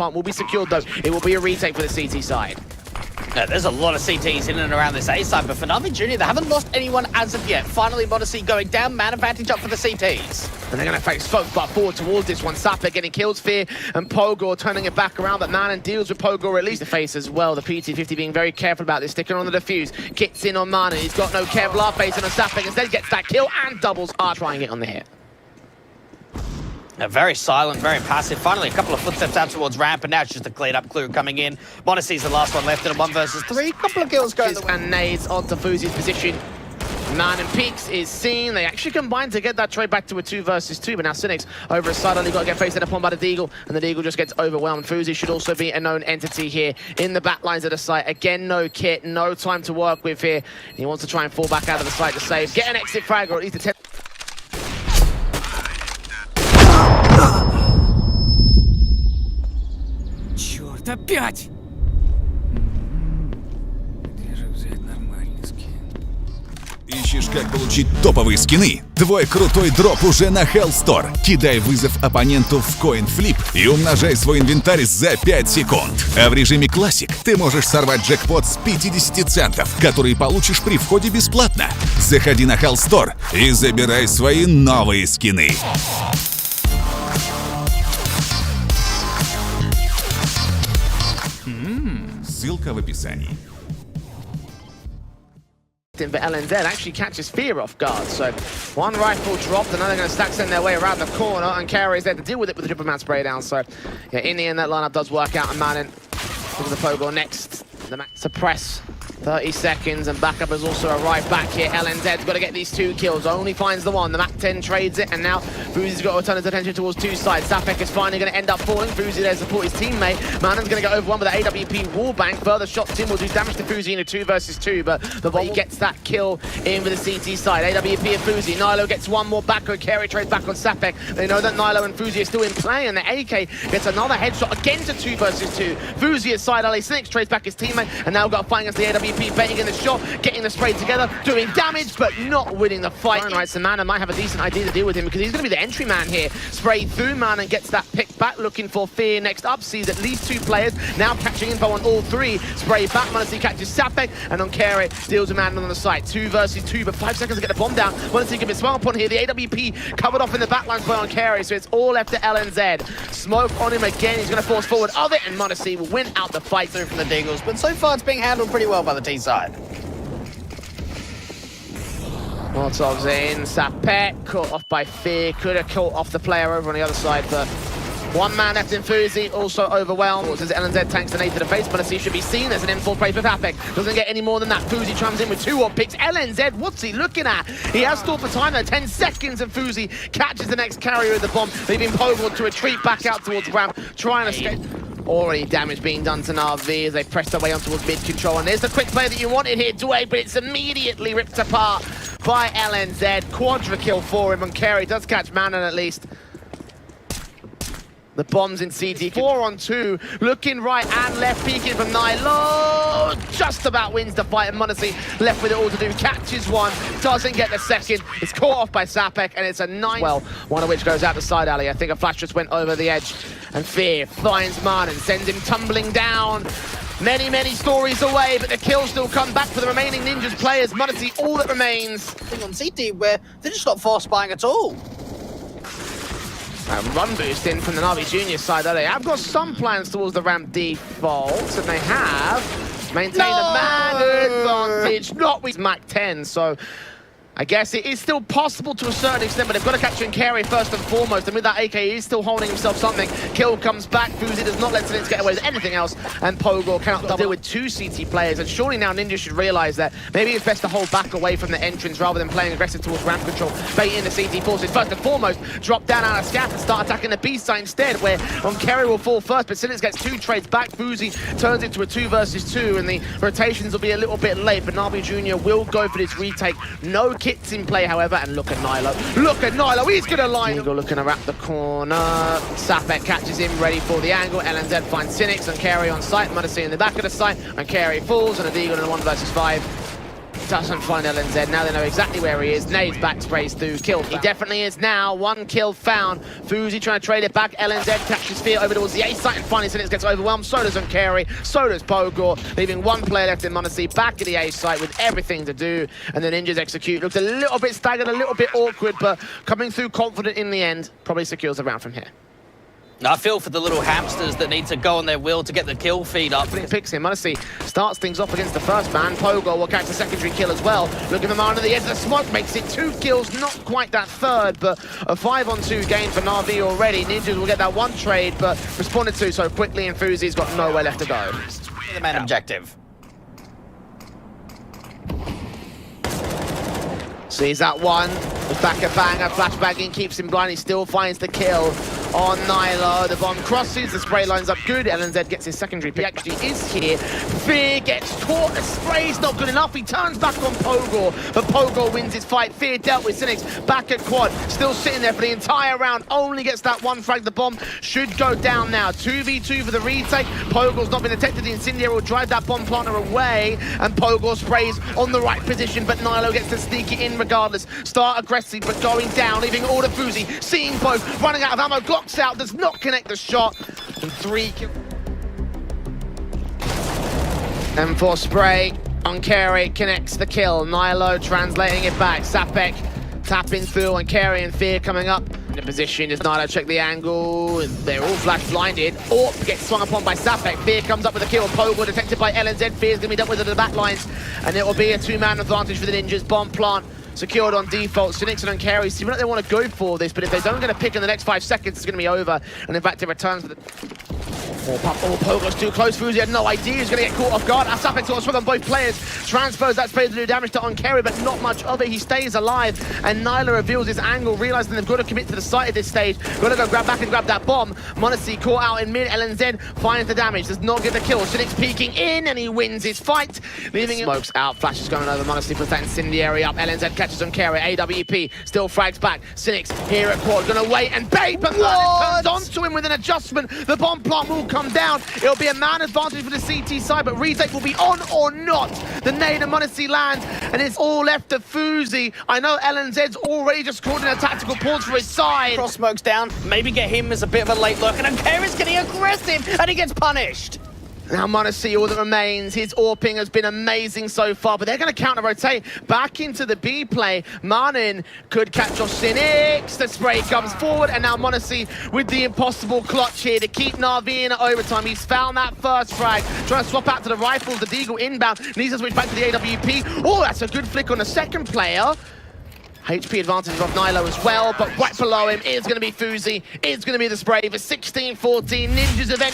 Will be secured though. It will be a retake for the CT side. No, there's a lot of CTs in and around this A side, but for Navi Jr., they haven't lost anyone as of yet. Finally, Monesi going down, man advantage up for the CTs. And they're going to face folk but forward towards this one. Sapper getting kills, Fear, and Pogo turning it back around, but Manon deals with Pogo, release the face as well. The PT50 being very careful about this, sticking on the defuse. Kicks in on Manon, he's got no Kevlar facing on Sapper, instead gets that kill and doubles are trying it on the hit. Very silent, very passive. Finally, a couple of footsteps out towards ramp, and now it's just a cleared up clue coming in. Monesi's the last one left in a 1 versus 3. Couple of kills going. And nades onto Fuzi's position. Man and Peaks is seen. They actually combined to get that trade back to a 2 versus 2, but now Cynics over a side only got to get faced upon by the Deagle, and the Deagle just gets overwhelmed. Fuzi should also be a known entity here in the back lines of the site. Again, no kit, no time to work with here. He wants to try and fall back out of the site to save, get an exit frag, or at least attempt. Черт, опять! Где же взять нормальный скин? Ищешь, как получить топовые скины? Твой крутой дроп уже на Hellstore. Кидай вызов оппоненту в коин-флип и умножай свой инвентарь за 5 секунд. А в режиме классик ты можешь сорвать джекпот с 50 центов, который получишь при входе бесплатно. Заходи на Hellstore и забирай свои новые скины. Ссылка в описании. But LNZ actually catches Fear off guard, so one rifle dropped, and now they're going to stack send their way around the corner, and Carey is there to deal with it with the triple man spray down. So yeah, in the end that lineup does work out, and Manon look at the Pogo next. The max suppress 30 seconds, and backup has also arrived back here. LNZ's got to get these 2 kills, only finds the 1. The Mac 10 trades it, and now Fuzi's got to turn his attention towards 2 sides. Zapek is finally going to end up falling. Fuzi there to support his teammate. Manon's going to go over one with the AWP wallbang. Further shots in will do damage to Fuzi in a 2 versus 2, but the ball gets that kill in with the CT side. AWP of Fuzi. Nilo gets one more back. Carey trades back on Zapek. They know that Nilo and Fuzi are still in play, and the AK gets another headshot again to 2 versus 2. Fuzi is side alley. Cynics trades back his teammate, and now got to fight against the AWP, baiting in the shot, getting the spray together, doing damage, but not winning the fight. Right, so Manon might have a decent idea to deal with him because he's going to be the entry man here. Spray through Manon, gets that pick back, looking for Fear next up, sees at least 2 players, now catching info on all 3. Spray back, Monesi catches Sapek, and on Carey deals with Manon on the side. 2 versus 2, but 5 seconds to get the bomb down. Monesi can be swung upon here. The AWP covered off in the backlines by on Carey, so it's all left to LNZ. Smoke on him again, he's going to force forward of it, and Monesi will win out the fight through from the Deagles, but so far it's being handled pretty well by the T side. Molotov's in, Sapek caught off by Fear, could have caught off the player over on the other side, but 1 man left in Fuzi, also overwhelmed. As LNZ tanks the nade to the face, but he should be seen as an M4 play for Sapek. Doesn't get any more than that. Fuzi chimes in with 2 op picks. LNZ, what's he looking at? He has stalled for time though, 10 seconds, and Fuzi catches the next carrier of the bomb, leaving Pogo to retreat back out towards ramp, trying to escape. Already damage being done to Navi as they press their way on towards mid control, and there's the quick play that you wanted here, Tway, but it's immediately ripped apart by LNZ. Quadra kill for him, and Carey does catch Manon at least. The bombs in CT, 4 on 2, looking right and left, peeking from Nilo. Just about wins the fight, and Monesi left with it all to do. Catches 1, doesn't get the second. It's caught off by Sapek, and it's a 9. Well, one of which goes out the side alley. I think a flash just went over the edge, and Fear finds Manon, sends him tumbling down. Many, many stories away, but the kills still come back for the remaining Ninjas players. Monesi, all that remains. On CT, where they're just not force buying at all. Run boost in from the Navi Junior side. They have got some plans towards the ramp default, and they have maintained a man advantage, not with Mac 10, so I guess it is still possible to a certain extent, but they've got to catch and carry first and foremost, and with that AK, he's still holding himself something. Kill comes back, Fuzi does not let Cynics get away with anything else, and Pogo cannot deal with 2 CT players, and surely now Ninja should realize that maybe it's best to hold back away from the entrance rather than playing aggressive towards ramp control, baiting the CT forces. First and foremost, drop down out of scat and start attacking the B side instead, where on Carey will fall first, but Cynics gets 2 trades back. Fuzi turns it to a 2 versus 2, and the rotations will be a little bit late, but Navi Jr. will go for this retake. No kits in play, however, and look at Nilo. Look at Nilo, he's gonna line. Eagle looking to wrap the corner. Sapek catches him, ready for the angle. LNZ finds Cynics and Carey on site. Monesi in the back of the site, and Carey falls, and a Deagle in a 1 versus 5. Doesn't find LNZ. Now they know exactly where he is. Nades back sprays through. Kill. He definitely is now. One kill found. Fuzi trying to trade it back. LNZ catches fear over towards the A site and finally Cynics gets overwhelmed. So does Carry. So does Pogor. Leaving one player left in monesi back at the A site with everything to do. And the Ninjas execute. Looks a little bit staggered, a little bit awkward, but coming through confident in the end. Probably secures the round from here. I feel for the little hamsters that need to go on their will to get the kill feed up. Picks him. monesi starts things off against the first man. Pogo will catch the secondary kill as well. Looking for man on the edge of the smoke. Makes it 2 kills. Not quite that third, but a 5-on-2 game for Na'Vi already. Ninjas will get that one trade, but responded to so quickly, and Fuzi's got nowhere left to go. The main objective. Sees that one. The back of banger. Flashbanging keeps him blind. He still finds the kill on Nylo. The bomb crosses. The spray lines up good. LNZ gets his secondary pick. He actually is here. Fear gets caught. The spray's not good enough. He turns back on Pogor, but Pogor wins his fight. Fear dealt with Cynics. Back at quad. Still sitting there for the entire round. Only gets that one frag. The bomb should go down now. 2v2 for the retake. Pogor's not been detected. The incendiary will drive that bomb planter away, and Pogor sprays on the right position, but Nylo gets to sneak it in regardless. Start aggressive, but going down, leaving all the Fuzi. Seeing both, running out of ammo. Glocks out, does not connect the shot. And 3 kills. M4 spray on Carey, connects the kill. Nylo translating it back. Sapek tapping through on Carey, and Fear coming up. In the position, does Nylo check the angle? They're all flash blinded. Orp gets swung upon by Sapek. Fear comes up with a kill. Pogo detected by LNZ. Fear's gonna be dealt with at the back lines, and it will be a 2-man advantage for the Ninjas. Bomb plant secured on default. Cynics and Carey seem like they want to go for this, but if they don't get a pick in the next 5 seconds, it's going to be over. And in fact, it returns with the... Pogo's too close. Fuzi had no idea he was going to get caught off guard. Asapek sort of swung on both players. Transfers that spray to do damage to Carey, but not much of it. He stays alive, and Nyla reveals his angle, realizing they've got to commit to the site at this stage. Got to go grab back and grab that bomb. monesi caught out in mid. LNZ finds the damage. Does not get the kill. Cynics peeking in, and he wins his fight. Leaving him. Smokes out. Flashes going over. monesi puts that incendiary up. LNZ catches on Carey. AWP still frags back. Cynics here at quad. Gonna wait and bait, but turns onto him with an adjustment. The bomb plant will come down. It'll be a man advantage for the CT side, but retake will be on or not. The nade of monesi lands, and it's all left to Fuzi. I know LNZ's already just called in a tactical pause for his side. Cross smokes down, maybe get him as a bit of a late look, and Carey's getting aggressive, and he gets punished. Now monesi, all that remains. His AWPing has been amazing so far, but they're going to counter-rotate back into the B play. Manin could catch off Cynics. The spray comes forward, and now monesi with the impossible clutch here to keep Na'Vi in at overtime. He's found that first frag. Trying to swap out to the rifles, the Deagle inbound. Needs to switch back to the AWP. Oh, that's a good flick on the second player. HP advantage of Nylo as well, but right below him is going to be Fuzi. It's going to be the spray for 16-14. Ninjas event.